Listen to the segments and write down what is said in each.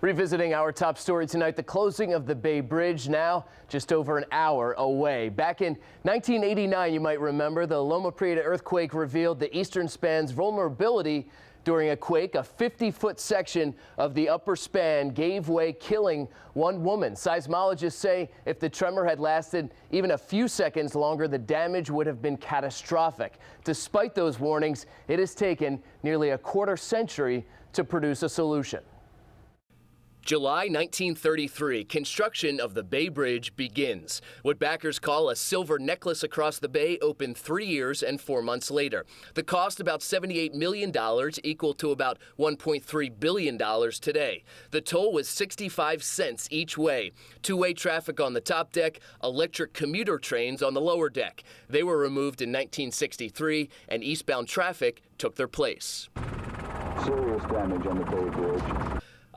Revisiting our top story tonight, the closing of the Bay Bridge, now just over an hour away. Back in 1989, you might remember, the Loma Prieta earthquake revealed the eastern span's vulnerability during a quake. A 50-foot section of the upper span gave way, killing one woman. Seismologists say if the tremor had lasted even a few seconds longer, the damage would have been catastrophic. Despite those warnings, it has taken nearly a quarter century to produce a solution. July 1933, construction of the Bay Bridge begins. What backers call a silver necklace across the bay opened 3 years and 4 months later. The cost about $78 million, equal to about $1.3 billion today. The toll was 65 cents each way. Two-way traffic on the top deck, electric commuter trains on the lower deck. They were removed in 1963, and eastbound traffic took their place. Serious damage on the Bay Bridge.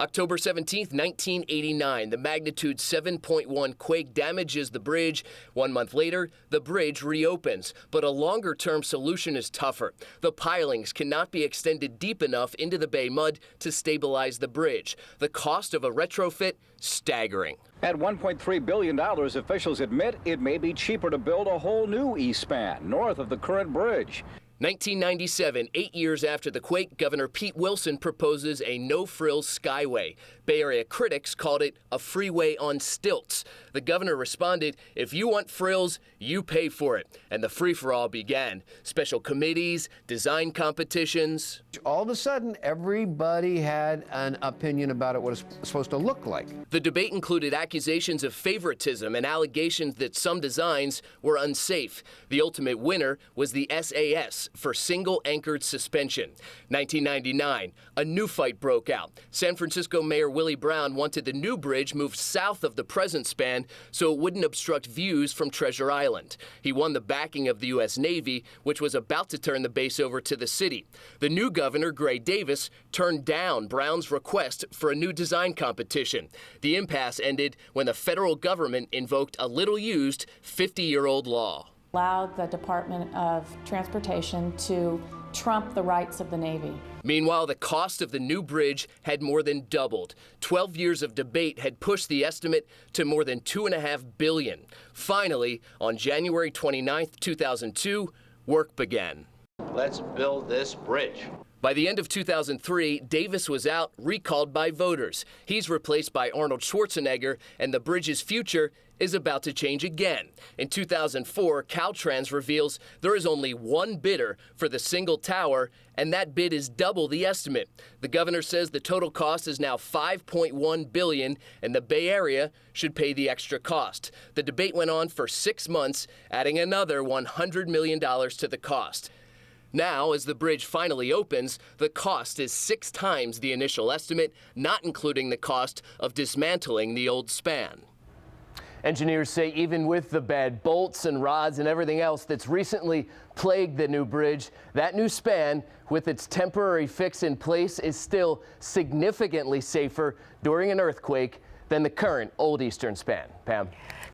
October 17, 1989, the magnitude 7.1 quake damages the bridge. 1 month later, the bridge reopens, but a longer-term solution is tougher. The pilings cannot be extended deep enough into the bay mud to stabilize the bridge. The cost of a retrofit, staggering. At $1.3 billion, officials admit it may be cheaper to build a whole new east span north of the current bridge. 1997, 8 years after the quake, Governor Pete Wilson proposes a no-frills skyway. Bay Area critics called it a freeway on stilts. The governor responded, "If you want frills, you pay for it." And the free-for-all began. Special committees, design competitions. All of a sudden, everybody had an opinion about it, what it's supposed to look like. The debate included accusations of favoritism and allegations that some designs were unsafe. The ultimate winner was the SAS, for single-anchored suspension. 1999, a new fight broke out. San Francisco Mayor Willie Brown wanted the new bridge moved south of the present span so it wouldn't obstruct views from Treasure Island. He won the backing of the U.S. Navy, which was about to turn the base over to the city. The new governor, Gray Davis, turned down Brown's request for a new design competition. The impasse ended when the federal government invoked a little-used 50-year-old law. Allowed the Department of Transportation to trump the rights of the Navy. Meanwhile, the cost of the new bridge had more than doubled. 12 years of debate had pushed the estimate to more than $2.5 billion. Finally, on January 29, 2002, work began. Let's build this bridge. By the end of 2003, Davis was out, recalled by voters. He's replaced by Arnold Schwarzenegger, and the bridge's future is about to change again. In 2004, Caltrans reveals there is only one bidder for the single tower, and that bid is double the estimate. The governor says the total cost is now $5.1 billion, and the Bay Area should pay the extra cost. The debate went on for 6 months, adding another $100 million to the cost. Now, as the bridge finally opens, the cost is 6 times the initial estimate, not including the cost of dismantling the old span. Engineers say even with the bad bolts and rods and everything else that's recently plagued the new bridge, that new span, with its temporary fix in place, is still significantly safer during an earthquake than the current old eastern span. Pam.